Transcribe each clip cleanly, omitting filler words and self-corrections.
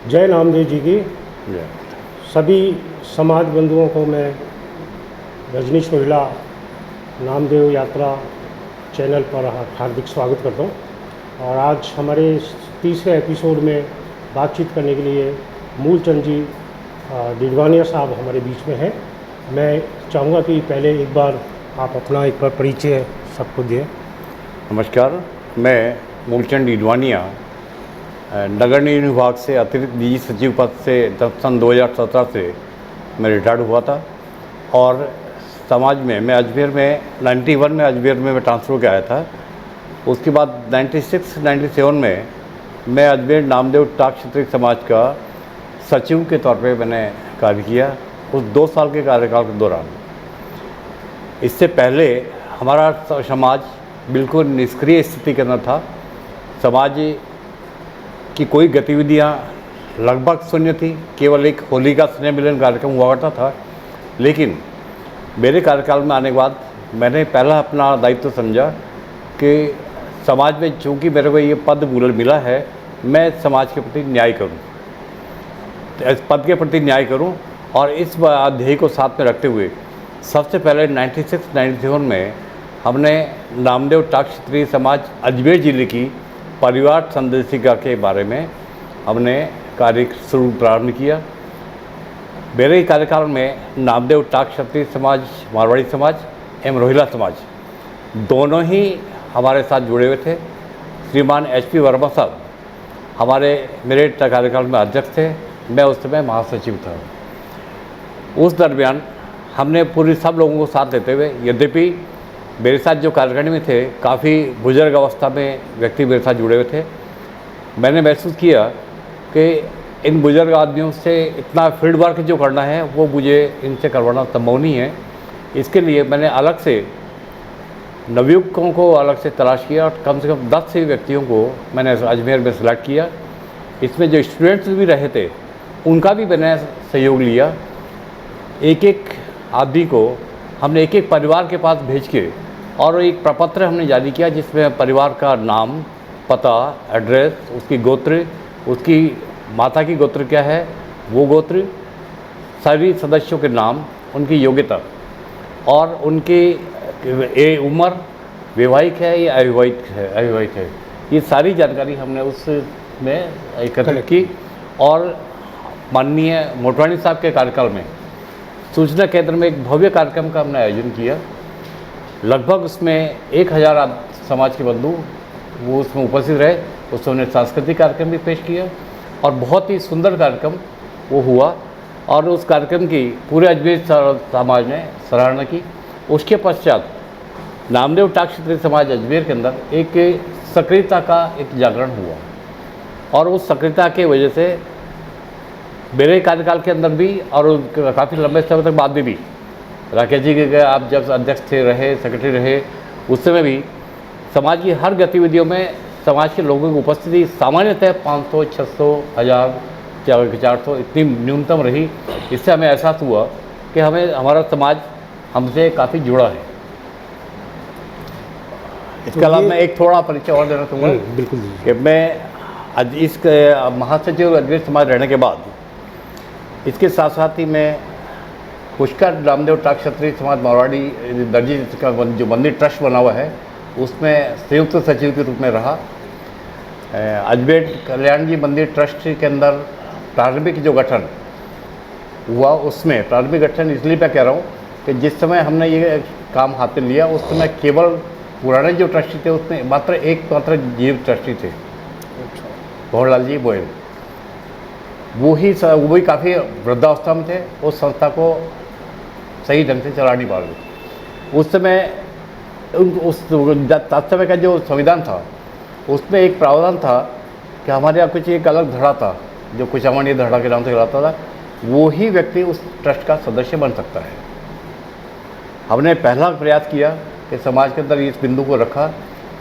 जय नामदेव जी की। जय। सभी समाज बंधुओं को मैं रजनीश रोहिला नामदेव यात्रा चैनल पर हार्दिक स्वागत करता हूँ। और आज हमारे तीसरे एपिसोड में बातचीत करने के लिए मूलचंद जी डिडवानिया साहब हमारे बीच में हैं। मैं चाहूँगा कि पहले एक बार आप अपना एक बार परिचय सबको दें। नमस्कार, मैं मूलचंद डिडवानिया नगर निगम विभाग से अतिरिक्त निजी सचिव पद से सन 2017 से मैं रिटायर्ड हुआ था। और समाज में मैं अजमेर में 91 में अजमेर में मैं ट्रांसफ़र होकर आया था। उसके बाद 96-97 में मैं अजमेर नामदेव टाक क्षत्रिय समाज का सचिव के तौर पे मैंने कार्य किया उस 2 साल के कार्यकाल के दौरान। इससे पहले हमारा समाज बिल्कुल निष्क्रिय स्थिति के अंदर था। समाज की कोई गतिविधियां लगभग शून्य थी। केवल एक होली का स्नेह मिलन कार्यक्रम हुआ करता था। लेकिन मेरे कार्यकाल में आने के बाद मैंने पहला अपना दायित्व समझा कि समाज में चूँकि मेरे को ये पद मिला है, मैं समाज के प्रति न्याय करूं, इस पद के प्रति न्याय करूं। और इस ध्येय को साथ में रखते हुए सबसे पहले 96-97 में हमने नामदेव टाक क्षत्रिय समाज अजमेर जिले की परिवार संदेशिका के बारे में हमने कार्य प्रारंभ किया। मेरे कार्यकाल में नामदेव टाक क्षत्रिय समाज, मारवाड़ी समाज एवं रोहिला समाज दोनों ही हमारे साथ जुड़े हुए थे। श्रीमान HP वर्मा साहब मेरे कार्यकाल में अध्यक्ष थे। मैं उस समय महासचिव था। उस दरमियान हमने पूरी सब लोगों को साथ लेते हुए, यद्यपि मेरे साथ जो कार्यकारिणी में थे काफ़ी बुजुर्ग अवस्था में व्यक्ति मेरे साथ जुड़े हुए थे, मैंने महसूस किया कि इन बुजुर्ग आदमियों से इतना फील्ड वर्क जो करना है वो मुझे इनसे करवाना संभव नहीं है। इसके लिए मैंने अलग से नवयुवकों को अलग से तलाश किया और कम से कम 10 से व्यक्तियों को मैंने अजमेर में सेलेक्ट किया। इसमें जो स्टूडेंट्स भी रहे थे उनका भी मैंने सहयोग लिया। एक आदमी को हमने एक परिवार के पास भेज के और एक प्रपत्र हमने जारी किया जिसमें परिवार का नाम, पता, एड्रेस, उसकी गोत्र, उसकी माता की गोत्र क्या है, वो गोत्र, सभी सदस्यों के नाम, उनकी योग्यता और उनकी उम्र, वैवाहिक है या अविवाहित है, ये सारी जानकारी हमने उसमें एकत्रित की। और माननीय मोटवानी साहब के कार्यकाल में सूचना केंद्र में एक भव्य कार्यक्रम का हमने आयोजन किया। लगभग उसमें 1000 समाज के बंधु वो उसमें उपस्थित रहे। उसमें उन्होंने सांस्कृतिक कार्यक्रम भी पेश किया और बहुत ही सुंदर कार्यक्रम वो हुआ। और उस कार्यक्रम की पूरे अजमेर समाज ने सराहना की। उसके पश्चात नामदेव टाक क्षत्रिय समाज अजमेर के अंदर एक सक्रियता का एक जागरण हुआ और उस सक्रियता के वजह से मेरे कार्यकाल के अंदर भी और काफ़ी लंबे समय तक बाद में भी राकेश जी के आप जब अध्यक्ष थे रहे, सेक्रेटरी रहे, उस समय भी समाज की हर गतिविधियों में समाज के लोगों की उपस्थिति सामान्यतः 500, 600, 1000, 400 इतनी न्यूनतम रही। इससे हमें एहसास हुआ कि हमारा समाज हमसे काफ़ी जुड़ा है। इसके अलावा मैं एक थोड़ा परिचय और देना चाहूँगा। बिल्कुल कि मैं आज इस महासचिव अजमेर समाज रहने के बाद इसके साथ साथ ही मैं पुष्कर नामदेव टाक क्षत्रिय समाज मारवाड़ी दर्जी का जो मंदिर ट्रस्ट बना हुआ है उसमें संयुक्त सचिव के रूप में रहा। अजमेर कल्याण जी मंदिर ट्रस्ट के अंदर प्रारंभिक जो गठन हुआ उसमें प्रारंभिक गठन इसलिए मैं कह रहा हूँ कि जिस समय हमने ये काम हाथ में लिया उस समय केवल पुराने जो ट्रस्टी थे उसमें मात्र जीव ट्रस्टी थे, भंवरलाल जी बोयल। वो भी काफ़ी वृद्धावस्था में थे। उस संस्था को सही ढंग से चला नहीं पा रहे। उस समय तत्समय का जो संविधान था उसमें एक प्रावधान था कि हमारे यहाँ कुछ एक अलग धड़ा था जो कुचामणी धड़ा के नाम से कहलाता था, वो ही व्यक्ति उस ट्रस्ट का सदस्य बन सकता है। हमने पहला प्रयास किया कि समाज के अंदर इस बिंदु को रखा।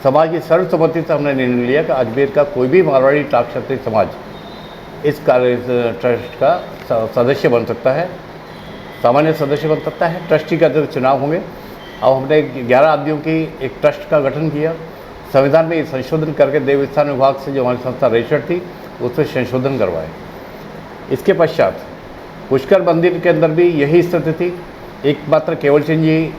समाज की सर्वसम्मति से हमने निर्णय लिया कि अजमेर का कोई भी मारवाड़ी टाक क्षत्रिय समाज इस ट्रस्ट का सदस्य बन सकता है, सामान्य सदस्य बन सकता है। ट्रस्टी का जो चुनाव होंगे। अब हमने 11 आदमियों की एक ट्रस्ट का गठन किया। संविधान में संशोधन करके देवस्थान विभाग से जो हमारी संस्था रजिस्टर्ड थी उसमें संशोधन करवाए इसके पश्चात पुष्कर मंदिर के अंदर भी यही स्थिति थी। एकमात्र केवल सिंह जी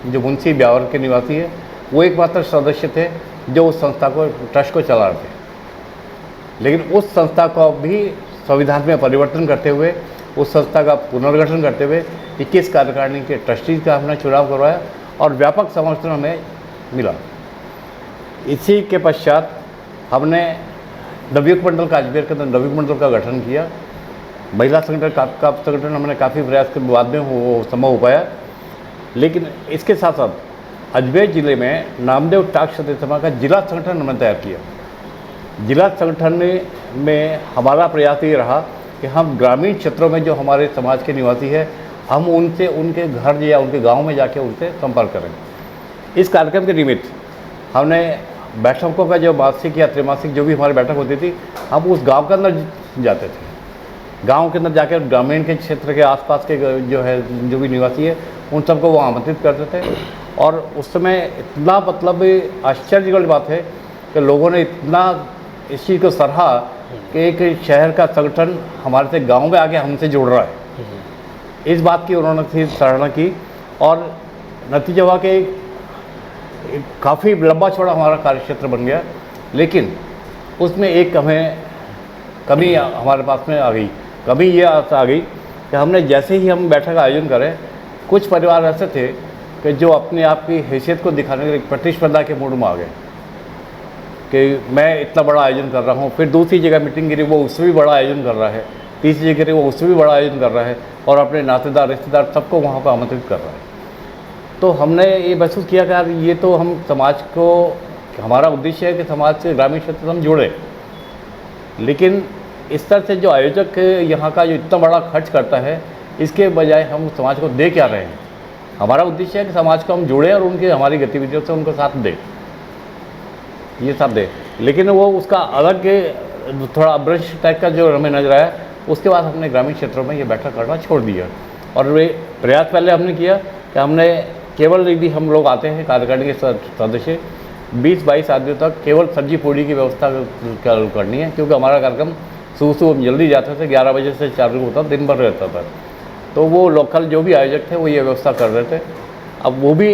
जो मुंशी ब्यावर के निवासी है, वो एकमात्र सदस्य थे जो उस संस्था को, ट्रस्ट को चला रहे थे। लेकिन उस संस्था को भी संविधान में परिवर्तन करते हुए, उस संस्था का पुनर्गठन करते हुए 21 कार्यकारिणी के ट्रस्टीज का हमने चुनाव करवाया और व्यापक समर्थन हमें मिला। इसी के पश्चात हमने नवयुग मंडल का, अजमेर के अंदर नवयुग मंडल का गठन किया। महिला संगठन का संगठन हमने काफ़ी प्रयास के बाद में वो संभव हो पाया। लेकिन इसके साथ साथ अजमेर ज़िले में नामदेव टाक क्षत्रिय सभा का जिला संगठन हमने तैयार किया। जिला संगठन में हमारा प्रयास ये रहा कि हम ग्रामीण क्षेत्रों में जो हमारे समाज के निवासी है, हम उनसे उनके घर या उनके गांव में जाके उनसे संपर्क करें। इस कार्यक्रम के निमित्त हमने बैठकों का जो मासिक या त्रैमासिक जो भी हमारी बैठक होती थी, हम उस गांव के अंदर जाते थे। गांव के अंदर जाकर ग्रामीण के क्षेत्र के आसपास के जो भी निवासी है, उन सबको वो आमंत्रित करते थे। और उस समय इतना मतलब आश्चर्य वाली बात है कि लोगों ने इतना इस चीज़ को सराहा कि एक शहर का संगठन हमारे से गांव में आके हमसे जुड़ रहा है। इस बात की उन्होंने सराहना की और नतीजा हुआ कि काफ़ी लंबा चौड़ा हमारा कार्यक्षेत्र बन गया। लेकिन उसमें एक हमें कमी हमारे पास में आ गई। कमी ये आ गई कि हमने जैसे ही हम बैठक का आयोजन करें, कुछ परिवार ऐसे थे कि जो अपने आप की हैसियत को दिखाने के लिए प्रतिस्पर्धा के मूड में आ गए कि मैं इतना बड़ा आयोजन कर रहा हूँ। फिर दूसरी जगह मीटिंग गिरी, वो उससे भी बड़ा आयोजन कर रहा है। तीसरी जगह वो उससे भी बड़ा आयोजन कर रहा है और अपने नातेदार रिश्तेदार सबको वहाँ पर आमंत्रित कर रहा है। तो हमने ये महसूस किया कि यार ये तो हम समाज को, हमारा उद्देश्य है कि समाज से ग्रामीण क्षेत्र से हम जुड़े, लेकिन इस तरह से जो आयोजक यहाँ का जो इतना बड़ा खर्च करता है, इसके बजाय हम समाज को दे क्या रहे हैं। हमारा उद्देश्य है कि समाज को हम जुड़े और उनके हमारी गतिविधियों से उनको साथ दें, ये सब दें। लेकिन वो उसका अलग थोड़ा अभ्रष्ट टाइप का जो हमें नजर आया, उसके बाद हमने ग्रामीण क्षेत्रों में ये बैठक करना छोड़ दिया। और वे प्रयास पहले हमने किया कि हमने केवल यदि हम लोग आते हैं कार्यकारिणी के सदस्य 20-22 आदमियों तक केवल सब्जी पूड़ी की व्यवस्था करनी है, क्योंकि हमारा कार्यक्रम सुबह हम जल्दी जाते थे, 11 बजे से 4 बजे होता, दिन भर रहता था। तो वो लोकल जो भी आयोजक थे वो ये व्यवस्था कर रहे थे। अब वो भी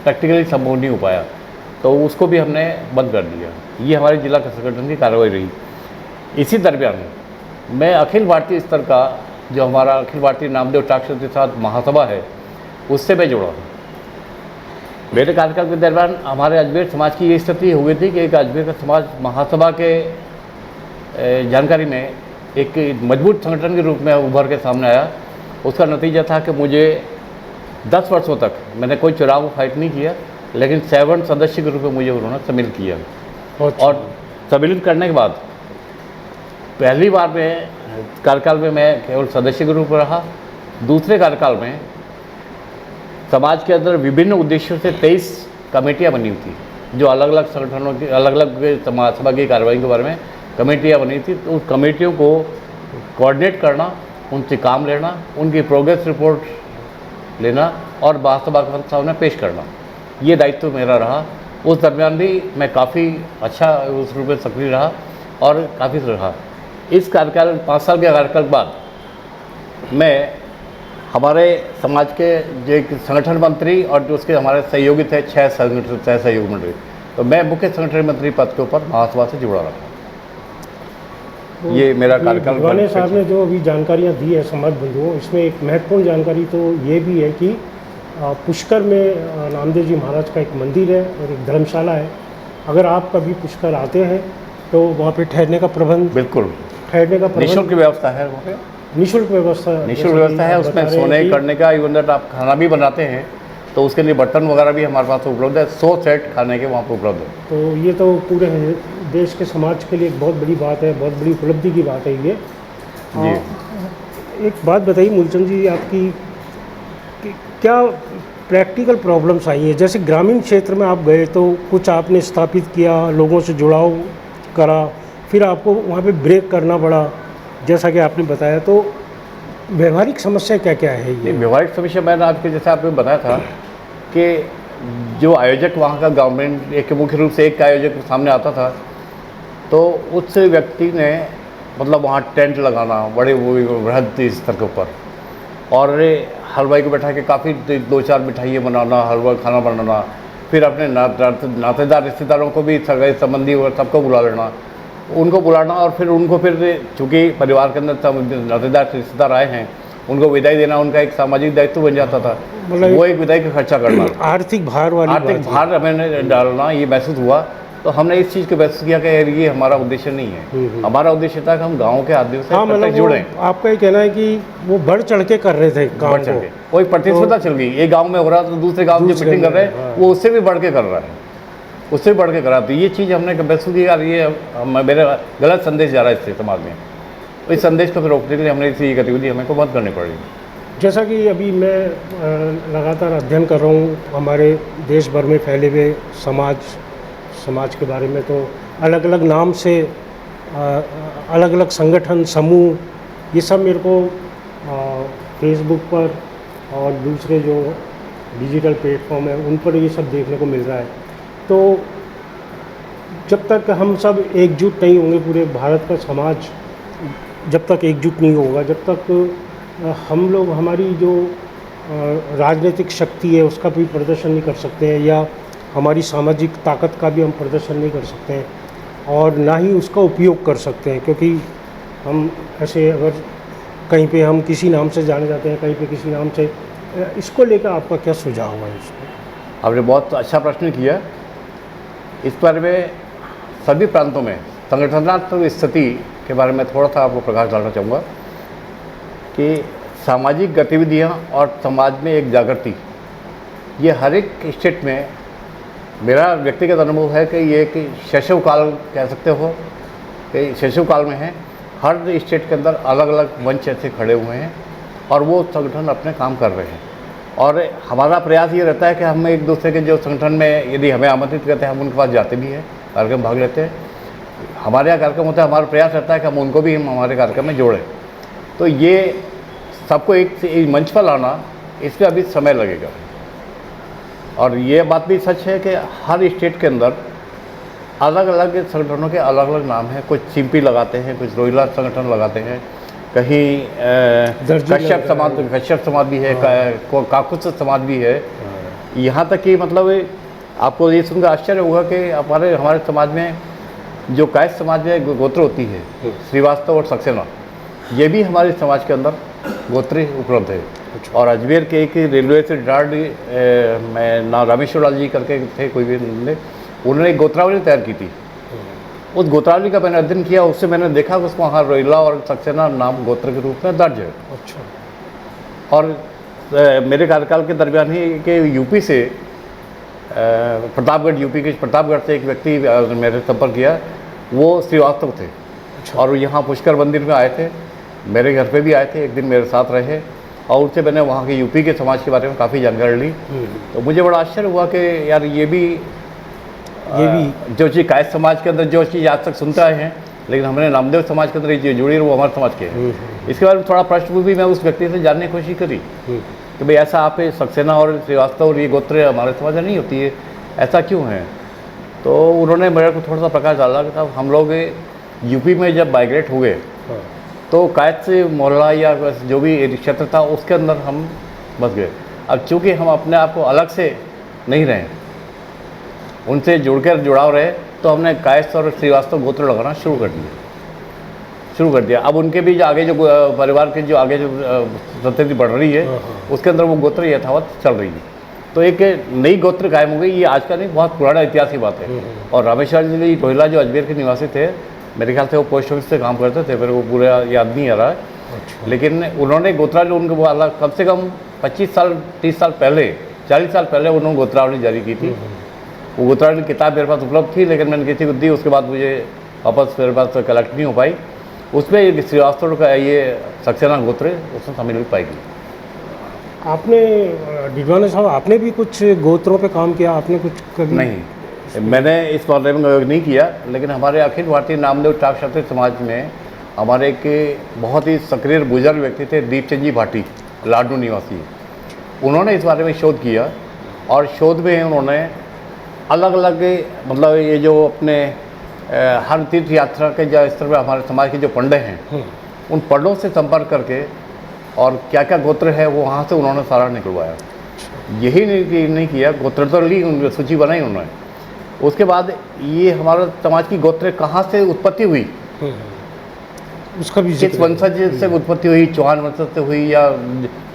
प्रैक्टिकली संभव नहीं हो पाया, तो उसको भी हमने बंद कर दिया। ये हमारे जिला संगठन की कार्रवाई रही। इसी दरमियान मैं अखिल भारतीय स्तर का जो हमारा अखिल भारतीय नामदेव टाक क्षत्रिय सभा महासभा है, उससे मैं जुड़ा हूँ। मेरे कार्यकाल के दरमियान हमारे अजमेर समाज की ये स्थिति हो गई थी कि एक अजमेर का समाज महासभा के जानकारी में एक मजबूत संगठन के रूप में उभर के सामने आया। उसका नतीजा था कि मुझे 10 वर्षों तक मैंने कोई चुनाव फाइट नहीं किया, लेकिन 7 सदस्य के रूप में मुझे उन्होंने सम्मिलित किया। और सम्मिलित करने के बाद पहली बार में कार्यकाल में मैं केवल सदस्य के रूप में रहा। दूसरे कार्यकाल में समाज के अंदर विभिन्न उद्देश्यों से 23 कमेटियाँ बनी हुई थी, जो अलग अलग संगठनों की अलग अलग समाज की कार्रवाई के बारे में कमेटियाँ बनी थी। तो उस कमेटियों को कोऑर्डिनेट करना, उनसे काम लेना, उनकी प्रोग्रेस रिपोर्ट लेना और महासभा के सामने पेश करना, ये दायित्व मेरा रहा। उस दरमियान भी मैं काफ़ी अच्छा उस रूप में सक्रिय रहा और काफ़ी रहा। इस कार्यकाल 5 साल के कार्यकाल के बाद मैं हमारे समाज के जो एक संगठन मंत्री और जो उसके हमारे सहयोगी थे 6 सहयोगी मंत्री, तो मैं मुख्य संगठन मंत्री पद के ऊपर महासभा से जुड़ा रहा। तो ये मेरा कार्यकाल। भगवाने साहब ने जो अभी जानकारियाँ दी है समाज बंधुओं, इसमें एक महत्वपूर्ण जानकारी तो ये भी है कि पुष्कर में नामदेव जी महाराज का एक मंदिर है और एक धर्मशाला है। अगर आप कभी पुष्कर आते हैं तो वहाँ पे ठहरने का प्रबंध, बिल्कुल ठहरने का प्रबंध निःशुल्क व्यवस्था है वहाँ पे। निःशुल्क व्यवस्था है उसमें सोने करने का, इवन दैट आप खाना भी बनाते हैं तो उसके लिए बर्तन वगैरह भी हमारे पास उपलब्ध है। 100 सेट खाने के वहाँ पर उपलब्ध है। तो ये तो पूरे देश के समाज के लिए एक बहुत बड़ी बात है, बहुत बड़ी उपलब्धि की बात है ये। एक बात बताइए मूलचंद जी, आपकी क्या प्रैक्टिकल प्रॉब्लम्स आई है? जैसे ग्रामीण क्षेत्र में आप गए तो कुछ आपने स्थापित किया, लोगों से जुड़ाव करा, फिर आपको वहाँ पे ब्रेक करना पड़ा जैसा कि आपने बताया। तो व्यवहारिक समस्या क्या क्या है ये? व्यवहारिक समस्या मैंने आपके जैसे आपने बताया था कि जो आयोजक वहाँ का गवर्नमेंट एक मुख्य रूप से एक आयोजक सामने आता था, तो उस व्यक्ति ने मतलब वहाँ टेंट लगाना बड़े वो बृहद स्तर के ऊपर, और हलवाई को बैठा के काफ़ी 2-4 मिठाइयाँ बनाना, हलवा खाना बनाना, फिर अपने नातेदार रिश्तेदारों को भी सगे संबंधी और सबको बुला लेना, उनको बुलाना, और फिर उनको फिर चूँकि परिवार के अंदर सब नातेदार रिश्तेदार आए हैं उनको विदाई देना उनका एक सामाजिक दायित्व बन जाता था। मतलब वो एक विदाई का खर्चा करना, आर्थिक भार वाली आर्थिक भार हमें डालना, ये महसूस हुआ। तो हमने इस चीज़ को महसूस किया कि यार ये हमारा उद्देश्य नहीं है। हमारा उद्देश्य था कि हम गाँव के आदमियों से मतलब जुड़ें। आपका ये कहना है कि वो बढ़ चढ़ के कर रहे थे काम बढ़ चढ़ के कोई प्रतिस्पर्धा चल गई, एक गांव में हो रहा तो दूसरे गांव में जो मीटिंग कर रहे हैं वो उससे भी बढ़ के कर रहा है, उससे भी बढ़ के कर रहा है। तो ये चीज़ हमने महसूस की यार ये मेरे गलत संदेश जा रहा है इससे समाज में। तो इस संदेश को फिर रोकने के लिए हमने इसी गतिविधि हमें को बंद करनी पड़ी। जैसा कि अभी मैं लगातार अध्ययन कर रहा हूँ हमारे देश भर में फैले हुए समाज के बारे में, तो अलग अलग नाम से अलग अलग संगठन समूह ये सब मेरे को फेसबुक पर और दूसरे जो डिजिटल प्लेटफॉर्म है उन पर ये सब देखने को मिल रहा है। तो जब तक हम सब एकजुट नहीं होंगे, पूरे भारत का समाज जब तक एकजुट नहीं होगा, जब तक हम लोग हमारी जो राजनीतिक शक्ति है उसका भी प्रदर्शन नहीं कर सकते हैं, या हमारी सामाजिक ताकत का भी हम प्रदर्शन नहीं कर सकते हैं, और ना ही उसका उपयोग कर सकते हैं। क्योंकि हम ऐसे अगर कहीं पे हम किसी नाम से जाने जाते हैं, कहीं पे किसी नाम से, इसको लेकर आपका क्या सुझाव है? इसको आपने बहुत अच्छा प्रश्न किया। इस बारे में सभी प्रांतों में संगठनात्मक स्थिति के बारे में थोड़ा सा आपको प्रकाश डालना चाहूँगा कि सामाजिक गतिविधियाँ और समाज में एक जागृति, ये हर एक स्टेट में मेरा व्यक्तिगत अनुभव है कि ये कि शैशव काल कह सकते हो कि शैशव काल में है। हर स्टेट के अंदर अलग अलग मंच ऐसे खड़े हुए हैं और वो संगठन अपने काम कर रहे हैं। और हमारा प्रयास ये रहता है कि हम एक दूसरे के जो संगठन में यदि हमें आमंत्रित करते हैं हम उनके पास जाते भी हैं, कार्यक्रम भाग लेते हैं। हमारे यहाँ कार्यक्रम होता है, हमारा प्रयास रहता है कि हम उनको भी हम हमारे कार्यक्रम में जोड़ें। तो ये सबको एक मंच पर लाना, इस पर अभी समय लगेगा। और ये बात भी सच है कि हर स्टेट के अंदर अलग अलग संगठनों के अलग अलग नाम हैं। कुछ चिंपी लगाते हैं, कुछ रोहिला संगठन लगाते हैं, कहीं कश्यप समाज भी है, काकुत्स समाज भी है। यहाँ तक कि मतलब आपको ये सुनकर आश्चर्य होगा कि हमारे समाज में जो कायस्थ समाज में गोत्र होती है, श्रीवास्तव और सक्सेना, ये भी हमारे समाज के अंदर गोत्री उपलब्ध है। और अजमेर के एक रेलवे से रिटायर्ड मैं रामेश्वर लाल जी करके थे, कोई भी उन्होंने एक गोत्रावली तैयार की थी। उस गोत्रावली का मैंने अध्ययन किया, उससे मैंने देखा कि उसको वहाँ रोहिला और सक्सेना नाम गोत्र के रूप में दर्ज है। अच्छा। और मेरे कार्यकाल के दरमियान ही कि यूपी से प्रतापगढ़, यूपी के प्रतापगढ़ से एक व्यक्ति मेरे संपर्क किया, वो श्रीवास्तव थे। अच्छा। और यहाँ पुष्कर मंदिर में आए थे, मेरे घर पे भी आए थे, एक दिन मेरे साथ रहे और उससे मैंने वहाँ के यूपी के समाज के बारे में काफ़ी जानकारी ली। तो मुझे बड़ा आश्चर्य हुआ कि यार ये भी जो चीज़ कायस्थ समाज के अंदर जो चीज़ आज तक सुनता है, लेकिन हमने नामदेव समाज के अंदर जो जुड़ी है वो हमारे समाज के है। इसके बारे में थोड़ा प्रश्न भी मैं उस व्यक्ति से जानने की कोशिश करी कि भाई ऐसा आप सक्सेना और श्रीवास्तव और ये गोत्र हमारे समाज में नहीं होती है, ऐसा क्यों है? तो उन्होंने मेरे को थोड़ा सा प्रकाश डाला कि साहब हम लोग यूपी में जब माइग्रेट हुए तो कायस्थ मोहल्ला या जो भी क्षेत्र था उसके अंदर हम बस गए। अब चूँकि हम अपने आप को अलग से नहीं रहे, उनसे जुड़ाव रहे, तो हमने कायस्थ और श्रीवास्तव गोत्र लगाना शुरू कर दिया। अब उनके भी जो आगे जो परिवार के जो आगे जो संतति बढ़ रही है उसके अंदर वो गोत्र यथावत चल रही है। तो एक नई गोत्र कायम हो गई। ये आज का नहीं, बहुत पुराना इतिहास की बात है। और रामेश्वर जी रोहिला जो अजमेर के निवासी थे, मेरे ख्याल से वो पोस्ट ऑफिस से काम करते थे, मेरे को पूरा याद नहीं आ रहा है। अच्छा। लेकिन उन्होंने गोत्रावली उनके वो अलग कम से कम 25 साल 30 साल पहले 40 साल पहले उन्होंने गोत्रावली जारी की थी। वो गोत्रावली किताब मेरे पास उपलब्ध थी, लेकिन मैंने किसी को दी, उसके बाद मुझे वापस मेरे पास कलेक्ट नहीं हो पाई। उसमें श्रीवास्तव का ये सक्सेना गोत्र उसमें शामिल हो पाएगी। आपने डिडवाना साहब, आपने भी कुछ गोत्रों पे काम किया? आपने कुछ कभी? नहीं, मैंने इस बारे में नहीं किया, लेकिन हमारे अखिल भारतीय नामदेव टाक क्षत्रिय समाज में हमारे एक बहुत ही सक्रिय बुजुर्ग व्यक्ति थे, दीपचंद जी भाटी, लाडू निवासी। उन्होंने इस बारे में शोध किया और शोध में उन्होंने अलग अलग मतलब ये जो अपने हर तीर्थ यात्रा के जो स्तर पर हमारे समाज के जो पंडे हैं उन पंडों से संपर्क करके और क्या क्या गोत्र है वो वहाँ से उन्होंने सारा निकलवाया। यही नहीं किया, गोत्र तो ली, सूची बनाई उन्होंने। उसके बाद ये हमारा समाज की गोत्र कहाँ से उत्पत्ति हुई, उसका भी किस वंशज से उत्पत्ति हुई, चौहान वंशज से हुई या,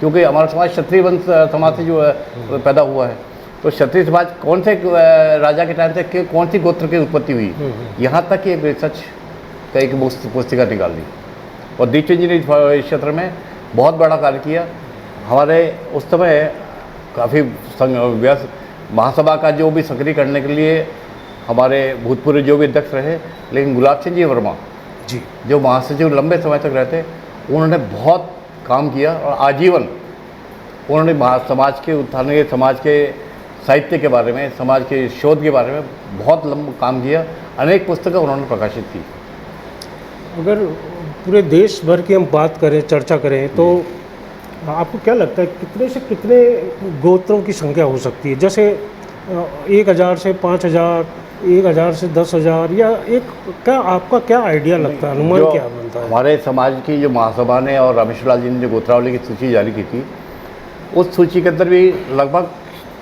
क्योंकि हमारा समाज क्षत्रिय वंश समाज से जो है पैदा हुआ है, तो क्षत्रिय समाज कौन से राजा के टाइम से कौन सी गोत्र की उत्पत्ति हुई, यहाँ तक एक रिसर्च का एक पुस्तिका निकाल दी। और दीपचंद जी ने इस क्षेत्र में बहुत बड़ा कार्य किया। हमारे उस समय काफ़ी व्यस्त महासभा का जो भी सक्रिय करने के लिए हमारे भूतपूर्व जो भी अध्यक्ष रहे, लेकिन गुलाब सिंह जी वर्मा जी जो महासचिव लंबे समय तक रहते, उन्होंने बहुत काम किया और आजीवन उन्होंने समाज के उत्थान के, समाज के साहित्य के बारे में, समाज के शोध के बारे में बहुत लंबा काम किया। अनेक पुस्तकें उन्होंने प्रकाशित की। अगर पूरे देश भर की हम बात करें, चर्चा करें, तो आपको क्या लगता है कितने से कितने गोत्रों की संख्या हो सकती है? जैसे 1000 से 5000, 1000 से 10,000, या एक क्या आपका क्या आइडिया लगता है, अनुमान क्या बनता है? हमारे समाज की जो महासभा ने और रामेश्वर लाल जी ने जो गोत्रावली की सूची जारी की थी, उस सूची के अंदर भी लगभग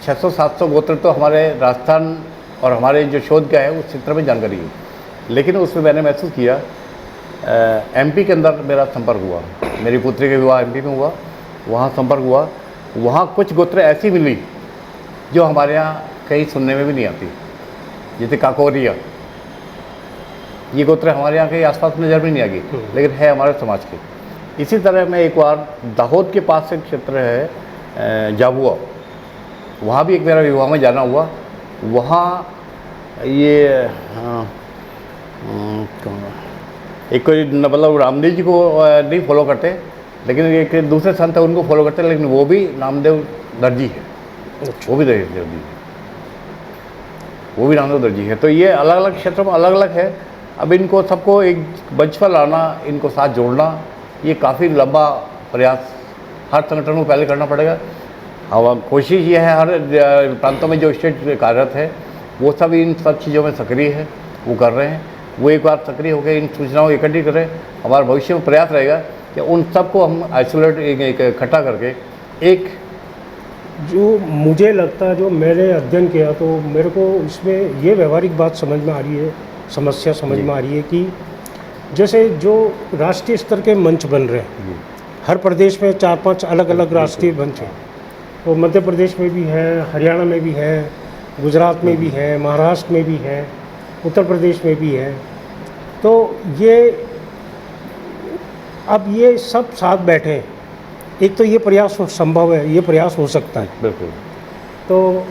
600-700 गोत्र तो हमारे राजस्थान और हमारे जो शोध का है उस क्षेत्र में जानकारी है। लेकिन उसमें मैंने महसूस किया, एमपी के अंदर मेरा संपर्क हुआ, मेरी पुत्री का विवाह एमपी में हुआ, वहाँ संपर्क हुआ, वहाँ कुछ गोत्र ऐसी मिली जो हमारे यहाँ कहीं सुनने में भी नहीं आती, जैसे काकोरिया, ये गोत्र हमारे यहाँ के आसपास नज़र भी नहीं आएगी, लेकिन है हमारे समाज के। इसी तरह मैं एक बार दाहोद के पास एक क्षेत्र है जाबुआ, वहाँ भी एक मेरा विवाह में जाना हुआ। वहाँ ये एक कोई मतलब रामदेव जी को नहीं फॉलो करते, लेकिन एक दूसरे संत है उनको फॉलो करते हैं, लेकिन वो भी नामदेव दर्जी है, वो भी दर्जी है, वो भी नामदेव दर्जी है। तो ये अलग अलग क्षेत्रों में अलग अलग है। अब इनको सबको एक मंच पर लाना, इनको साथ जोड़ना, ये काफ़ी लंबा प्रयास हर संगठन को पहले करना पड़ेगा। अब कोशिश ये है हर प्रांतों में जो स्टेट कार्यरत है वो सब इन सब चीज़ों में सक्रिय है, वो कर रहे हैं। वो एक बार सक्रिय होकर इन सूचनाओं को इकट्ठी करें। हमारा भविष्य में प्रयास रहेगा कि उन सबको हम आइसोलेट इकट्ठा करके एक, जो मुझे लगता है, जो मैंने अध्ययन किया, तो मेरे को इसमें ये व्यवहारिक बात समझ में आ रही है, समस्या समझ में आ रही है कि जैसे जो राष्ट्रीय स्तर के मंच बन रहे हैं, हर प्रदेश में 4-5 अलग अलग राष्ट्रीय मंच हैं। तो मध्य प्रदेश में भी है, हरियाणा में भी है, गुजरात में भी है, महाराष्ट्र में भी है, उत्तर प्रदेश में भी है। तो ये अब ये सब साथ बैठे हैं, एक तो ये प्रयास संभव है, ये प्रयास हो सकता है। बिल्कुल। तो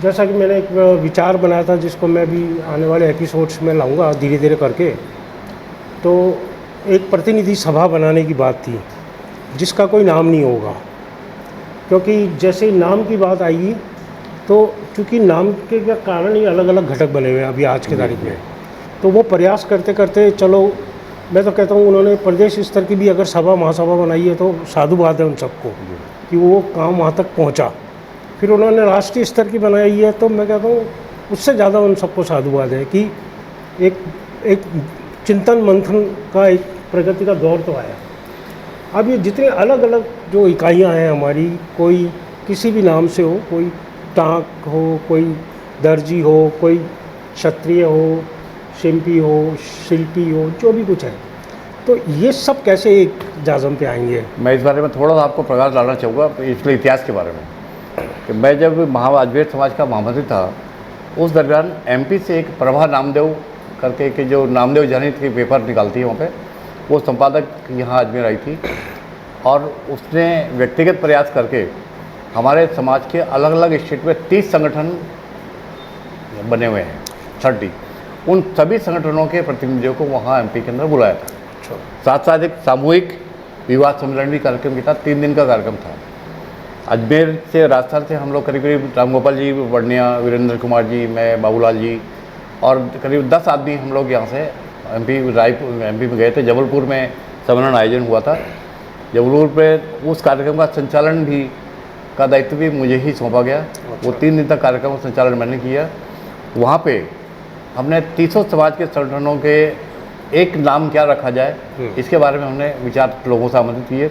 जैसा कि मैंने एक विचार बनाया था, जिसको मैं भी आने वाले एपिसोड्स में लाऊंगा धीरे धीरे करके, तो एक प्रतिनिधि सभा बनाने की बात थी जिसका कोई नाम नहीं होगा, क्योंकि जैसे नाम की बात आएगी तो चूँकि नाम के कारण ही अलग अलग घटक बने हुए हैं अभी आज के तारीख में, तो वो प्रयास करते करते, चलो मैं तो कहता हूँ उन्होंने प्रदेश स्तर की भी अगर सभा महासभा बनाई है तो साधुवाद है उन सबको कि वो काम वहाँ तक पहुँचा। फिर उन्होंने राष्ट्रीय स्तर की बनाई है तो मैं कहता हूँ उससे ज़्यादा उन सबको साधुवाद है कि एक चिंतन मंथन का एक प्रगति का दौर तो आया। अब ये जितने अलग अलग जो इकाइयाँ हैं हमारी, कोई किसी भी नाम से हो, कोई टाँक हो, कोई दर्जी हो, कोई क्षत्रिय हो, शिल्पी हो, शिल्पी हो, जो भी कुछ है, तो ये सब कैसे एक जाजम पे आएंगे? मैं इस बारे में थोड़ा सा आपको प्रकाश डालना चाहूँगा इसलिए इतिहास के बारे में कि मैं जब अजमेर समाज का महामंत्री था, उस दरमियान एमपी से एक प्रभा नामदेव करके के जो नामदेव जनित के पेपर निकालती है वहाँ पे, वो संपादक यहाँ अजमेर आई थी और उसने व्यक्तिगत प्रयास करके हमारे समाज के अलग अलग स्टेट में 30 संगठन बने हुए हैं, 30, उन सभी संगठनों के प्रतिनिधियों को वहाँ एमपी के अंदर बुलाया था। साथ साथ एक सामूहिक विवाह सम्मेलन भी कार्यक्रम के साथ 3 दिन का कार्यक्रम था। अजमेर से, राजस्थान से हम लोग करीब करीब रामगोपाल जी वर्णिया, वीरेंद्र कुमार जी, मैं, बाबूलाल जी और करीब 10 आदमी हम लोग यहाँ से एमपी में गए थे। जबलपुर में सम्मेलन आयोजन हुआ था। जबलपुर पे उस कार्यक्रम का संचालन भी का दायित्व भी मुझे ही सौंपा गया। वो 3 दिन तक कार्यक्रम का संचालन मैंने किया। वहाँ पे हमने तीसों समाज के संगठनों के एक नाम क्या रखा जाए, इसके बारे में हमने विचार लोगों से आमंत्रित किए।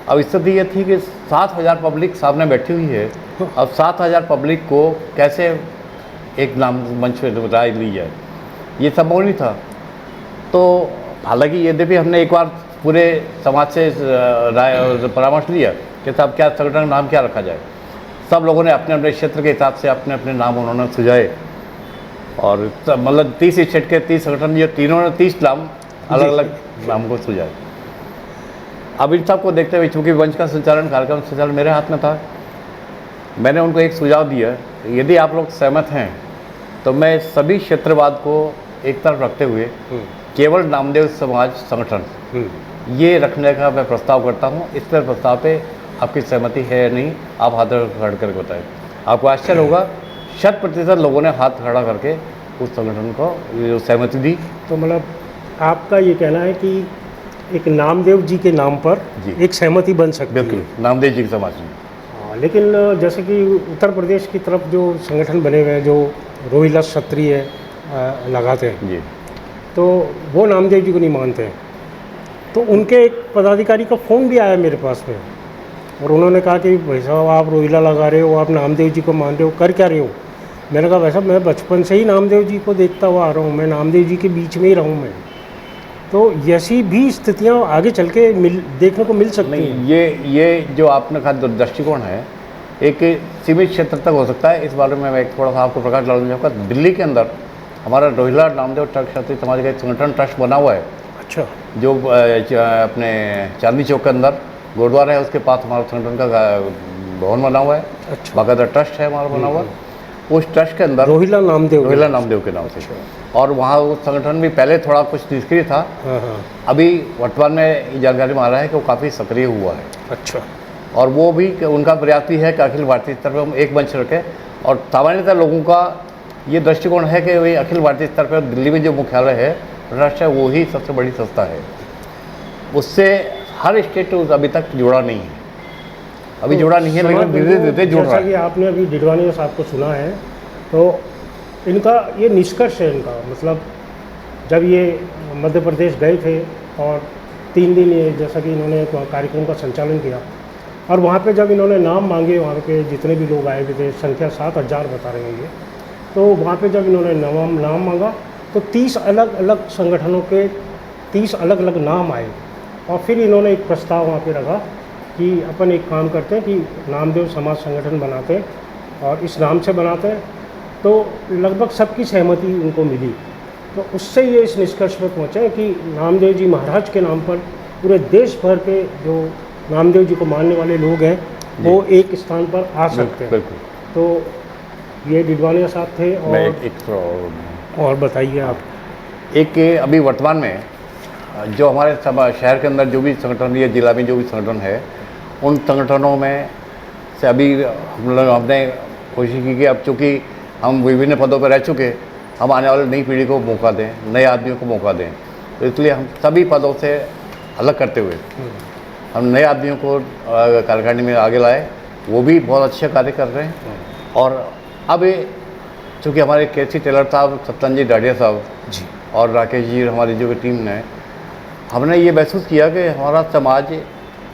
अब स्थिति ये थी कि 7,000 पब्लिक सामने बैठी हुई है। अब 7,000 पब्लिक को कैसे एक नाम मंच पर राय ली जाए, ये संभव नहीं था। तो हालांकि यद्यपि हमने एक बार पूरे समाज से राय परामर्श लिया कि साहब क्या संगठन का नाम क्या रखा जाए। सब लोगों ने अपने अपने क्षेत्र के हिसाब से अपने अपने नाम उन्होंने सुझाए और मतलब 30 स्टेट के 30 संगठन, ये तीनों ने 30 नाम अलग अलग नाम को सुझाए। अब इन सब को देखते हुए चूँकि मंच का संचालन, कार्यक्रम संचालन मेरे हाथ में था, मैंने उनको एक सुझाव दिया, यदि आप लोग सहमत हैं तो मैं सभी क्षेत्रवाद को एक तरफ रखते हुए केवल नामदेव समाज संगठन ये रखने का मैं प्रस्ताव करता हूँ। इस पर प्रस्ताव पे आपकी सहमति है या नहीं, आप हाथ खड़ा करके बताएं। आपको आश्चर्य होगा, 100% लोगों ने हाथ खड़ा करके उस संगठन को जो सहमति दी। तो मतलब आपका ये कहना है कि एक नामदेव जी के नाम पर एक सहमति बन सकती है। बिल्कुल, नामदेव जी के समाज में। हाँ, लेकिन जैसे कि उत्तर प्रदेश की तरफ जो संगठन बने हुए हैं, जो रोहिला क्षत्रिय लगाते हैं जी, तो वो नामदेव जी को नहीं मानते हैं। तो उनके एक पदाधिकारी का फ़ोन भी आया मेरे पास में और उन्होंने कहा कि भाई साहब आप रोहिला लगा रहे हो, आप नामदेव जी को मान रहे हो, कर क्या रहे हो। मैंने कहा भाई साहब मैं बचपन से ही नामदेव जी को देखता हुआ आ रहा हूँ, मैं नामदेव जी के बीच में ही रहूँ मैं। तो ऐसी भी स्थितियाँ आगे चल के देखने को मिल सकती हैं। ये जो आपने कहा दृष्टिकोण है एक सीमित क्षेत्र तक हो सकता है। इस बारे में मैं थोड़ा सा आपको प्रकाश डालना चाहूँगा। दिल्ली के अंदर हमारा रोहिला नामदेव क्षत्रिय समाज का एक संगठन ट्रस्ट बना हुआ है। अच्छा। जो अपने चांदनी चौक के अंदर गुरुद्वारा है, उसके पास हमारा संगठन का भवन बना हुआ है। अच्छा। बाकायदा ट्रस्ट है हमारा बना हुआ। उस ट्रस्ट के अंदर रोहिला नामदेव के नाम से, और वहाँ वो संगठन भी पहले थोड़ा कुछ निष्क्रिय था। हाँ। अभी वर्तमान में ये जानकारी में आ रहा है कि वो काफ़ी सक्रिय हुआ है। अच्छा। और वो भी उनका प्रयास भी है कि अखिल भारतीय स्तर पर हम एक मंच रखें। और सामान्यतः लोगों का ये दृष्टिकोण है कि वही अखिल भारतीय स्तर पर दिल्ली में जो मुख्यालय है ट्रस्ट है, वो ही सबसे बड़ी संस्था है। उससे हर स्टेट अभी तक जुड़ा नहीं है, अभी जुड़ा नहीं है, लेकिन धीरे धीरे जुड़ रहा है। जैसा कि आपने अभी डिडवानिया साहब को सुना है, तो इनका ये निष्कर्ष है इनका, मतलब जब ये मध्य प्रदेश गए थे और 3 दिन ये जैसा कि इन्होंने कार्यक्रम का संचालन किया और वहाँ पे जब इन्होंने नाम मांगे, वहाँ पे जितने भी लोग आए हुए थे, संख्या 7,000 बता रहे हैं ये, तो वहाँ पे जब इन्होंने नाम मांगा तो 30 अलग अलग संगठनों के 30 अलग अलग नाम आए और फिर इन्होंने एक प्रस्ताव वहाँ पे रखा कि अपन एक काम करते हैं कि नामदेव समाज संगठन बनाते हैं और इस नाम से बनाते हैं। तो लगभग सबकी सहमति उनको मिली, तो उससे ये इस निष्कर्ष पर पहुँचे कि नामदेव जी महाराज के नाम पर पूरे देश भर के जो नामदेव जी को मानने वाले लोग हैं वो एक स्थान पर आ सकते हैं। तो ये डिडवानिया साहब थे। और बताइए आप। एक अभी वर्तमान में जो हमारे शहर के अंदर जो भी संगठन या जिला में जो भी संगठन है, उन संगठनों में से अभी हमने कोशिश की कि अब चूँकि हम विभिन्न पदों पर रह चुके, हम आने वाली नई पीढ़ी को मौका दें, नए आदमियों को मौका दें। तो इसलिए हम सभी पदों से अलग करते हुए हम नए आदमियों को कार्यकारिणी में आगे लाए। वो भी बहुत अच्छे कार्य कर रहे हैं। और अब चूँकि हमारे केसी टेलर साहब, सत्यन जी डाडिया साहब जी और राकेश जी, हमारी जो टीम ने, हमने ये महसूस किया कि हमारा समाज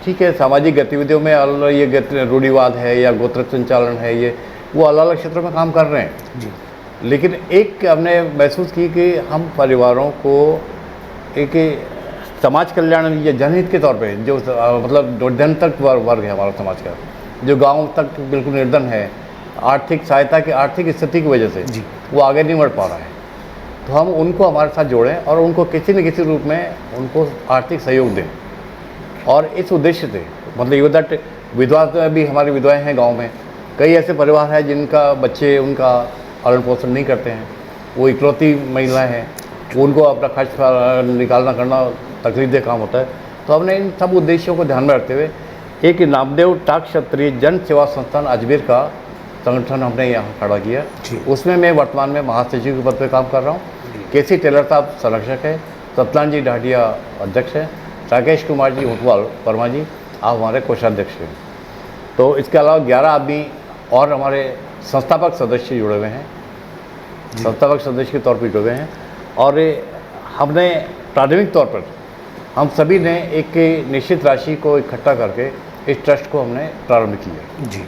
ठीक है, सामाजिक गतिविधियों में अलग ये रूढ़िवाद है या गोत्र संचालन है, ये वो अलग अलग क्षेत्रों में काम कर रहे हैं जी। लेकिन एक हमने महसूस की कि हम परिवारों को एक समाज कल्याण या जनहित के तौर पे जो मतलब निर्धन तक वर्ग है हमारा समाज का, जो गांव तक बिल्कुल निर्धन है, आर्थिक सहायता की आर्थिक स्थिति की वजह से जी वो आगे नहीं बढ़ पा रहा है, तो हम उनको हमारे साथ जोड़ें और उनको किसी न किसी रूप में उनको आर्थिक सहयोग दें। और इस उद्देश्य से मतलब ये दैट विधवा भी हमारी विधवाएँ हैं गाँव में, कई ऐसे परिवार हैं जिनका बच्चे उनका पालन पोषण नहीं करते हैं, वो इकलौती महिलाएं हैं, उनको अपना खर्च निकालना करना तकलीफदेह काम होता है। तो हमने इन सब उद्देश्यों को ध्यान में रखते हुए एक नामदेव टाक क्षत्रिय जन सेवा संस्थान अजमेर का संगठन हमने यहाँ खड़ा किया। उसमें मैं वर्तमान में महासचिव के पद पर काम कर रहा हूँ। केसी टेलर साहब संरक्षक है, सत्यनारायण जी डाडिया अध्यक्ष हैं, राकेश कुमार जी ऊंटवाल वर्मा जी आप हमारे कोषाध्यक्ष हैं। तो इसके अलावा 11 आदमी और हमारे संस्थापक सदस्य जुड़े हुए हैं संस्थापक सदस्य के तौर पर जुड़े हैं। और हमने प्राथमिक तौर पर हम सभी ने एक निश्चित राशि को इकट्ठा करके इस ट्रस्ट को हमने प्रारंभ किया जी।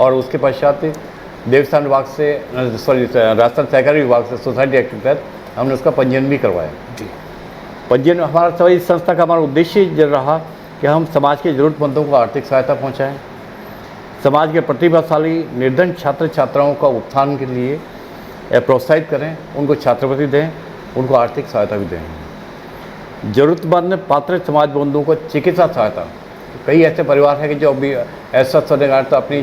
और उसके पश्चात देवस्थान विभाग से राजस्थान सहकारी विभाग से सोसाइटी एक्ट के तहत हमने उसका पंजीयन भी करवाया जी। पंजीयन हमारा सभी इस संस्था का हमारा उद्देश्य ये रहा कि हम समाज के ज़रूरतमंदों को आर्थिक सहायता पहुंचाएं, समाज के प्रतिभाशाली निर्धन छात्र छात्राओं का उत्थान के लिए प्रोत्साहित करें, उनको छात्रवृत्ति दें, उनको आर्थिक सहायता भी दें। ज़रूरतमंद पात्र समाज बंधुओं को चिकित्सा सहायता, कई ऐसे परिवार हैं कि जो अभी ऐसा होने के कारण तो अपनी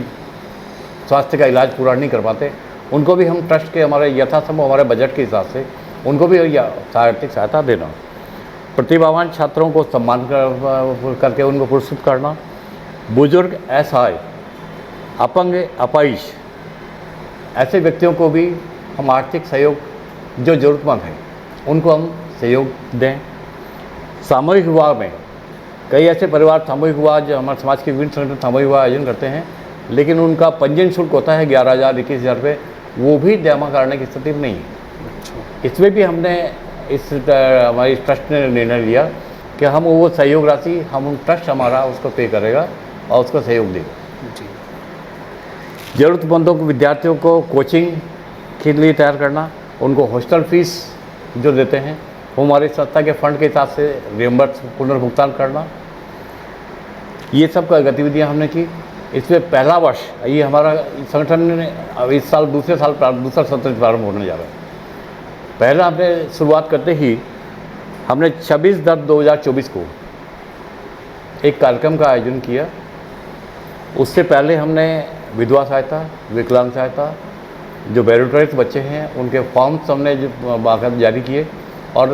स्वास्थ्य का इलाज पूरा नहीं कर पाते, उनको भी हम ट्रस्ट के हमारे यथासंभव हमारे बजट के हिसाब से उनको भी आर्थिक सहायता देना। प्रतिभावान छात्रों को सम्मान करके उनको पुरस्कृत करना। बुजुर्ग, असहाय, अपंग, अपाहिज ऐसे व्यक्तियों को भी हम आर्थिक सहयोग, जो ज़रूरतमंद हैं उनको हम सहयोग दें। सामूहिक विवाह में कई ऐसे परिवार सामूहिक विवाह, जो हमारे समाज के विभिन्न संगठन सामूहिक विवाह आयोजन करते हैं, लेकिन उनका पंजीयन शुल्क होता है 11,000 21,000 रुपये, वो भी जमा करने की स्थिति में नहीं है। इसमें भी हमने हमारी ट्रस्ट ने निर्णय लिया कि हम वो सहयोग राशि हम ट्रस्ट हमारा उसको पे करेगा और उसको सहयोग देगा जी। ज़रूरतमंदों को, विद्यार्थियों को कोचिंग के लिए तैयार करना, उनको हॉस्टल फीस जो देते हैं वो हमारी संस्था के फंड के हिसाब से रियम्बर्स पुनर्भुगतान करना, ये सब गतिविधियां हमने की। इसमें पहला वर्ष ये हमारा संगठन ने इस साल दूसरा सत्र प्रारंभ होने जा रहा है। पहला हमने शुरुआत करते ही हमने 26/10/2024 को एक कार्यक्रम का आयोजन किया। उससे पहले हमने विधवा सहायता, विकलांग सहायता, जो बेरोटरीज बच्चे हैं उनके फॉर्म्स हमने बाकायदा जारी किए और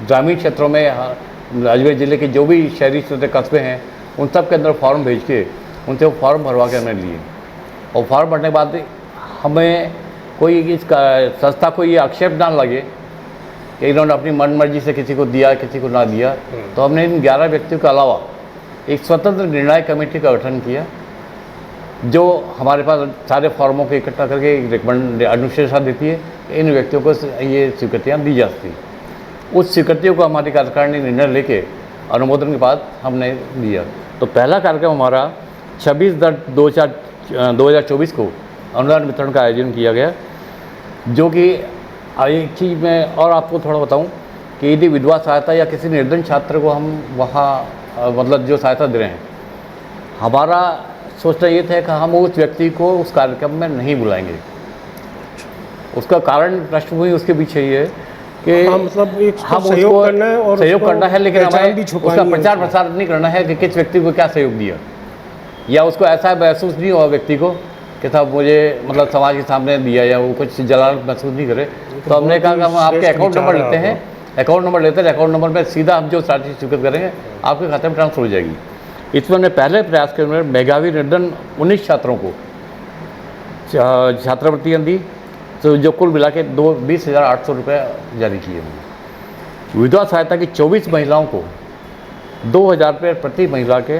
ग्रामीण क्षेत्रों में अजमेर ज़िले के जो भी शहरी छोटे कस्बे हैं उन सब के अंदर फॉर्म भेज के उनसे वो फॉर्म भरवा के हमने लिए। और फॉर्म भरने के बाद हमें कोई इस संस्था को ये आक्षेप ना लगे कि इन्होंने अपनी मन मर्जी से किसी को दिया, किसी को ना दिया, तो हमने इन 11 व्यक्तियों के अलावा एक स्वतंत्र निर्णय कमेटी का गठन किया, जो हमारे पास सारे फॉर्मों को इकट्ठा करके एक रिकमेंड अनुशंसा देती है कि इन व्यक्तियों को ये स्वीकृतियाँ दी जाती। उस स्वीकृतियों को हमारी कार्यकारिणी निर्णय लेके अनुमोदन के बाद हमने दिया। तो पहला कार्यक्रम हमारा 26/10/2024 को अनुदान वितरण का आयोजन किया गया, जो कि एक चीज़ मैं और आपको थोड़ा बताऊं कि यदि विधवा सहायता या किसी निर्धन छात्र को हम वहाँ मतलब जो सहायता दे रहे हैं, हमारा सोचना ये था कि हम उस व्यक्ति को उस कार्यक्रम में नहीं बुलाएंगे। उसका कारण पृष्ठभूमि उसके पीछे ये है कि मतलब एक हम सहयोग करना है और सहयोग करना है, लेकिन हमें उसका प्रचार है। प्रसार नहीं करना है कि किस व्यक्ति को क्या सहयोग दिया, या उसको ऐसा महसूस नहीं हुआ व्यक्ति को कि साहब मुझे मतलब समाज के सामने दिया, या वो कुछ जलाल महसूस नहीं करे। तो हमने कहा कि हम आपके अकाउंट नंबर लेते हैं, अकाउंट नंबर में सीधा हम जो राशि स्वीकृत करेंगे आपके खाते में ट्रांसफर हो जाएगी। इसमें हमने पहले प्रयास के अंदर मेधावी निर्धन 19 छात्रों को छात्रवृत्तियाँ दी, तो जो कुल मिला के 20,800 रुपये जारी किए हमने। विधवा सहायता की 24 महिलाओं को 2,000 रुपये प्रति महिला के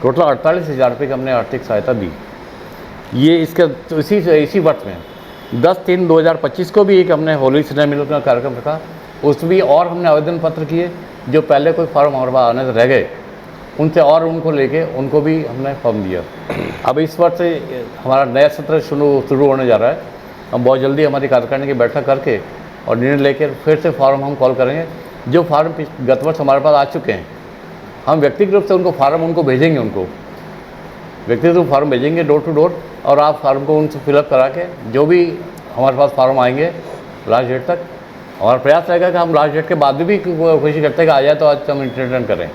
टोटल 48,000 रुपये की हमने आर्थिक सहायता दी। ये इसके तो इसी वर्ष में 10/3/2025 को भी एक हमने होली स्नेह मिलन का कार्यक्रम रखा। उसमें भी और हमने आवेदन पत्र किए, जो पहले कोई फॉर्म हमारे पास आने से रह गए उनसे और उनको लेके उनको भी हमने फॉर्म दिया। अब इस वर्ष से हमारा नया सत्र शुरू होने जा रहा है। हम बहुत जल्दी हमारी कार्यकारिणी की बैठक करके और निर्णय लेकर फिर से फॉर्म हम कॉल करेंगे। जो फॉर्म गत वर्ष हमारे पास आ चुके हैं, हम व्यक्तिगत रूप से उनको फॉर्म उनको भेजेंगे, उनको व्यक्तिगत रूप फॉर्म भेजेंगे डोर टू डोर, और आप फॉर्म को उनसे फिलअप करा के जो भी हमारे पास फॉर्म आएंगे लास्ट डेट तक, हमारा प्रयास रहेगा कि हम लास्ट डेट के बाद भी कोशिश करते हैं कि आ जाए तो आज हम रिटर्न करें।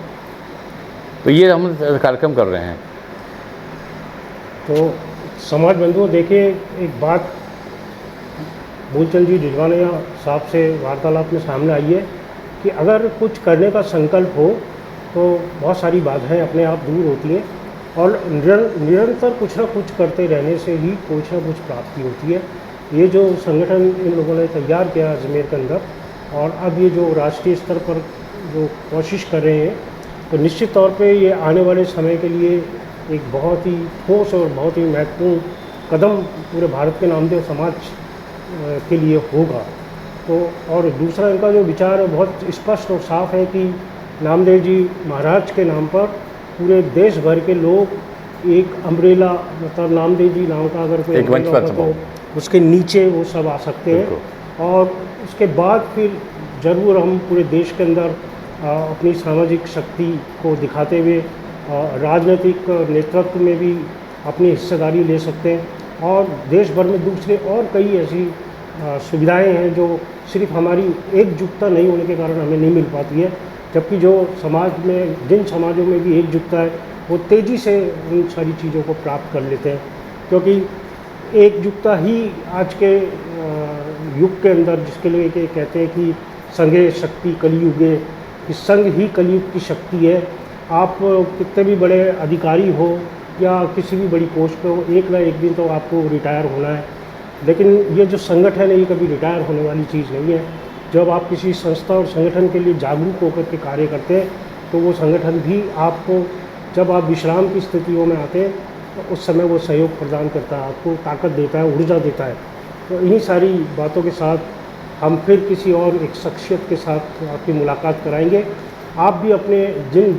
तो ये हम कार्यक्रम कर रहे हैं। तो समाज बंधुओं, देखिए एक बात मूलचंद जी डिडवानिया साहब से वार्तालाप में सामने आई है कि अगर कुछ करने का संकल्प हो तो बहुत सारी बाधाएं अपने आप दूर होती हैं, और निरंतर कुछ ना कुछ करते रहने से ही कुछ ना कुछ प्राप्ति होती है। ये जो संगठन इन लोगों ने तैयार किया अजमेर के अंदर, और अब ये जो राष्ट्रीय स्तर पर जो कोशिश कर रहे हैं, तो निश्चित तौर पे ये आने वाले समय के लिए एक बहुत ही ठोस और बहुत ही महत्वपूर्ण कदम पूरे भारत के नामदेव समाज के लिए होगा। तो और दूसरा इनका जो विचार है बहुत स्पष्ट और साफ है कि नामदेव जी महाराज के नाम पर पूरे देश भर के लोग एक अम्ब्रेला, मतलब नामदेव जी नाम का अगर कोई एक मंच umbrella पर होगा तो उसके नीचे वो सब आ सकते हैं। और उसके बाद फिर ज़रूर हम पूरे देश के अंदर अपनी सामाजिक शक्ति को दिखाते हुए राजनीतिक नेतृत्व में भी अपनी हिस्सेदारी ले सकते हैं। और देश भर में दूसरे और कई ऐसी सुविधाएं हैं जो सिर्फ हमारी एकजुटता नहीं होने के कारण हमें नहीं मिल पाती है, जबकि जो समाज में, जिन समाजों में भी एकजुटता है वो तेज़ी से उन सारी चीज़ों को प्राप्त कर लेते हैं। क्योंकि एकजुटता ही आज के युग के अंदर, जिसके लिए कि कहते हैं कि संघे शक्ति कलियुगे, कि संघ ही कलियुग की शक्ति है। आप कितने भी बड़े अधिकारी हो या किसी भी बड़ी पोस्ट पे हो, एक ना एक दिन तो आपको रिटायर होना है। लेकिन ये जो संगठन है ये कभी रिटायर होने वाली चीज़ नहीं है। जब आप किसी संस्था और संगठन के लिए जागरूक होकर के कार्य करते हैं तो वो संगठन भी आपको, जब आप विश्राम की स्थितियों में आते हैं तो उस समय वो सहयोग प्रदान करता है, आपको ताकत देता है, ऊर्जा देता है। तो इन्हीं सारी बातों के साथ हम फिर किसी और एक शख्सियत के साथ आपकी मुलाकात कराएंगे। आप भी अपने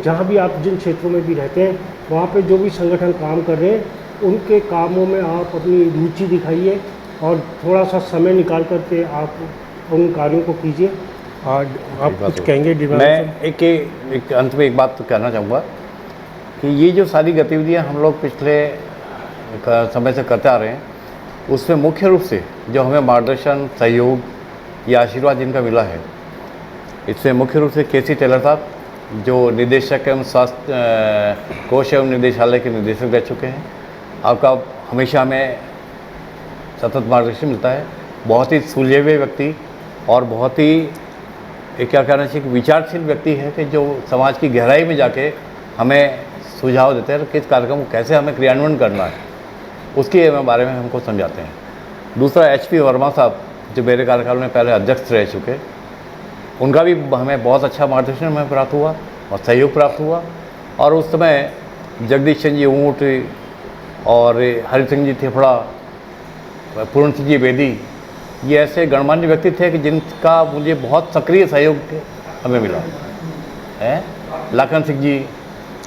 जहाँ भी आप जिन क्षेत्रों में भी रहते हैं वहाँ पे जो भी संगठन काम कर रहे हैं उनके कामों में आप अपनी रुचि दिखाइए और थोड़ा सा समय निकाल करके आप उन कार्यों को कीजिए। आज आप कुछ कहेंगे? मैं एक अंत में एक बात तो कहना चाहूँगा कि ये जो सारी गतिविधियाँ हम लोग पिछले समय से करते आ रहे हैं, उसमें मुख्य रूप से जो हमें मार्गदर्शन, सहयोग या आशीर्वाद जिनका मिला है, इसमें मुख्य रूप से केसी टेलर साहब जो निदेशक एवं स्वास्थ्य कोष एवं निदेशालय के निदेशक रह चुके हैं। आपका हमेशा हमें सतत मार्गदर्शन मिलता है। बहुत ही सुलझे हुए व्यक्ति और बहुत ही क्या कहना चाहिए, विचारशील व्यक्ति है कि जो समाज की गहराई में जाके हमें सुझाव देते हैं किस कार्यक्रम को कैसे हमें क्रियान्वयन करना है, उसके बारे में हमको समझाते हैं। दूसरा HP वर्मा साहब जो मेरे कार्यकाल में पहले अध्यक्ष रह चुके, उनका भी हमें बहुत अच्छा मार्गदर्शन हमें प्राप्त हुआ और सहयोग प्राप्त हुआ। और उस समय जगदीश चंद जी ऊँट और हरि सिंह जी थेपड़ा, पूर्ण सिंह जी बेदी, ये ऐसे गणमान्य व्यक्ति थे कि जिनका मुझे बहुत सक्रिय सहयोग हमें मिला है। लाखन सिंह जी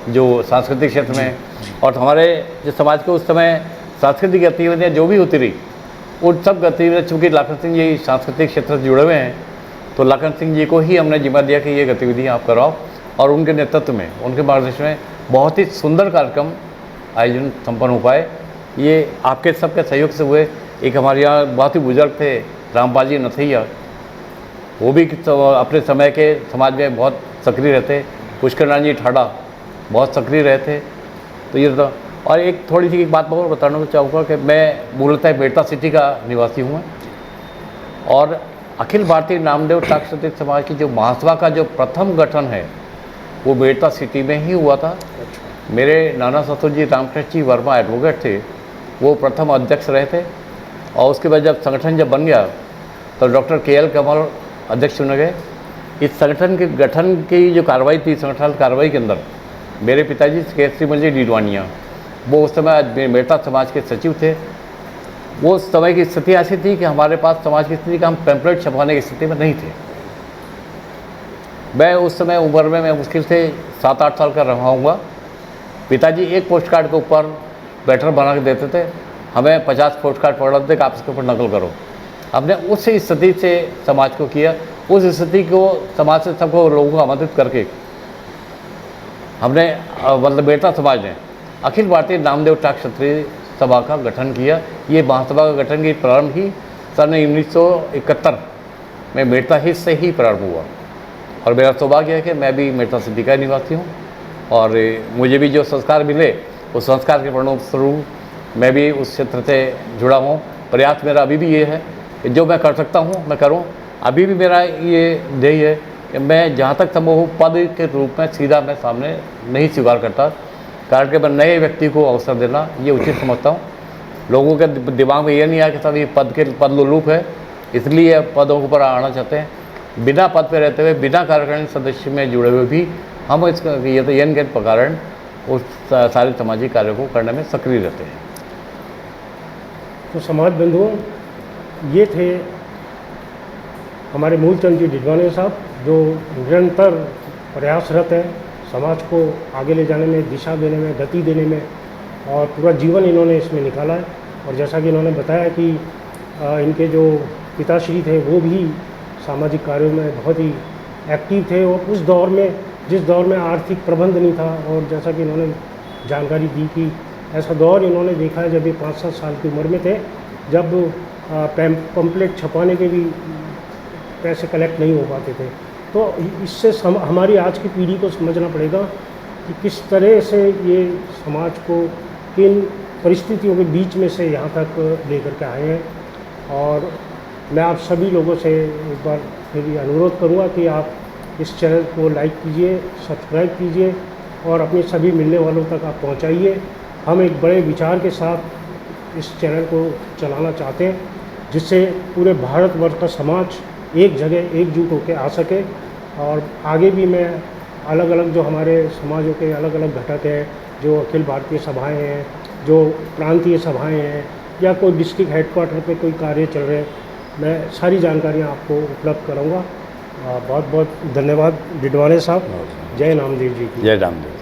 जो सांस्कृतिक क्षेत्र में, और हमारे जो समाज के उस समय सांस्कृतिक गतिविधियाँ जो भी होती रही, उन सब गतिविधियाँ, चूँकि लाखन सिंह जी सांस्कृतिक क्षेत्र से जुड़े हुए हैं, तो लाखन सिंह जी को ही हमने जिम्मा दिया कि ये गतिविधियाँ आप कराओ। और उनके नेतृत्व में, उनके मार्गदर्शन में बहुत ही सुंदर कार्यक्रम आयोजन संपन्न हो पाए। ये आपके सबके सहयोग से हुए। एक हमारे यहाँ बहुत ही बुजुर्ग थे, रामपाल जी नथैया, वो भी अपने समय के समाज में बहुत सक्रिय रहते। पुष्कर नारायण जी ठाडा बहुत सक्रिय रहते। तो ये तो, और एक थोड़ी सी एक बात और बताना चाहूँगा कि मैं मूलतः बेड़ता सिटी का निवासी हूँ और अखिल भारतीय नामदेव टाक क्षत्रिय समाज की जो महासभा का जो प्रथम गठन है वो बेड़ता सिटी में ही हुआ था। मेरे नाना ससुर जी रामकृष्ण जी वर्मा एडवोकेट थे, वो प्रथम अध्यक्ष रहे थे। और उसके बाद जब संगठन जब बन गया तो डॉक्टर KL कमल अध्यक्ष चुने गए। इस संगठन के गठन की जो कार्रवाई थी, संगठन कार्रवाई के अंदर मेरे पिताजी केसरी जी डीडवानिया, वो उस समय मेड़ता समाज के सचिव थे। वो उस समय की स्थिति ऐसी थी कि हमारे पास समाज की स्थिति का हम पैम्पलेट छपवाने की स्थिति में नहीं थे। मैं उस समय उम्र में मैं मुश्किल से 7-8 साल का रहा हूँगा। पिताजी एक पोस्ट कार्ड के ऊपर बैटर बना के देते थे, हमें 50 पोस्ट कार्ड पकड़ाते थे कि आप इसके ऊपर नकल करो। हमने उस स्थिति से समाज को किया, उस स्थिति को समाज से सबको लोगों को आमंत्रित करके हमने मतलब बेड़ता समाज ने अखिल भारतीय नामदेव टाक क्षत्रिय सभा का गठन किया। ये महासभा का गठन की प्रारंभ ही सन 1971 में मेड़ता ही से ही प्रारंभ हुआ। और मेरा सौभाग्य है कि मैं भी मेड़ता सिटी का निवासी हूँ और मुझे भी जो संस्कार मिले उस संस्कार के परिणाम स्वरूप मैं भी उस क्षेत्र से जुड़ा हूँ। प्रयास मेरा अभी भी ये है कि जो मैं कर सकता हूँ मैं करूँ। अभी भी मेरा ये ध्येय है कि मैं जहाँ तक संभव हो पद के रूप में सीधा मैं सामने नहीं स्वीकार करता, कारण कि मैं नए व्यक्ति को अवसर देना ये उचित समझता हूँ। लोगों के दिमाग में ये नहीं आया कि सब ये पद लोलूप है, इसलिए पदों के ऊपर आना चाहते हैं। बिना पद पे रहते हुए, बिना कार्यकारिणी सदस्य में जुड़े हुए भी हम इसका ये तो यन के कारण उस सारे सामाजिक कार्यों को करने में सक्रिय रहते हैं। तो समाज बंधुओं, ये थे हमारे मूलचंद जी डिडवाने साहब, जो निरंतर प्रयासरत है समाज को आगे ले जाने में, दिशा देने में, गति देने में, और पूरा जीवन इन्होंने इसमें निकाला है। और जैसा कि इन्होंने बताया कि इनके जो पिताश्री थे वो भी सामाजिक कार्यों में बहुत ही एक्टिव थे, और उस दौर में, जिस दौर में आर्थिक प्रबंध नहीं था, और जैसा कि इन्होंने जानकारी दी कि ऐसा दौर इन्होंने देखा है जब ये 5-7 साल की उम्र में थे, जब पम्पलेट छपवाने के भी पैसे कलेक्ट नहीं हो पाते थे। तो इससे हमारी आज की पीढ़ी को समझना पड़ेगा कि किस तरह से ये समाज को किन परिस्थितियों के बीच में से यहाँ तक लेकर के आए हैं। और मैं आप सभी लोगों से एक बार फिर ये अनुरोध करूँगा कि आप इस चैनल को लाइक कीजिए, सब्सक्राइब कीजिए और अपने सभी मिलने वालों तक आप पहुँचाइए। हम एक बड़े विचार के साथ इस चैनल को चलाना चाहते हैं, जिससे पूरे भारतवर्ष का समाज एक जगह एकजुट होकर आ सके। और आगे भी मैं अलग अलग जो हमारे समाजों के अलग अलग घटक हैं, जो अखिल भारतीय सभाएं हैं, जो प्रांतीय सभाएं हैं, या कोई डिस्ट्रिक्ट हेडक्वार्टर पे कोई कार्य चल रहे हैं, मैं सारी जानकारियाँ आपको उपलब्ध कराऊँगा। बहुत बहुत धन्यवाद डिडवाने साहब। जय नामदेव जी की। जय रामदेव।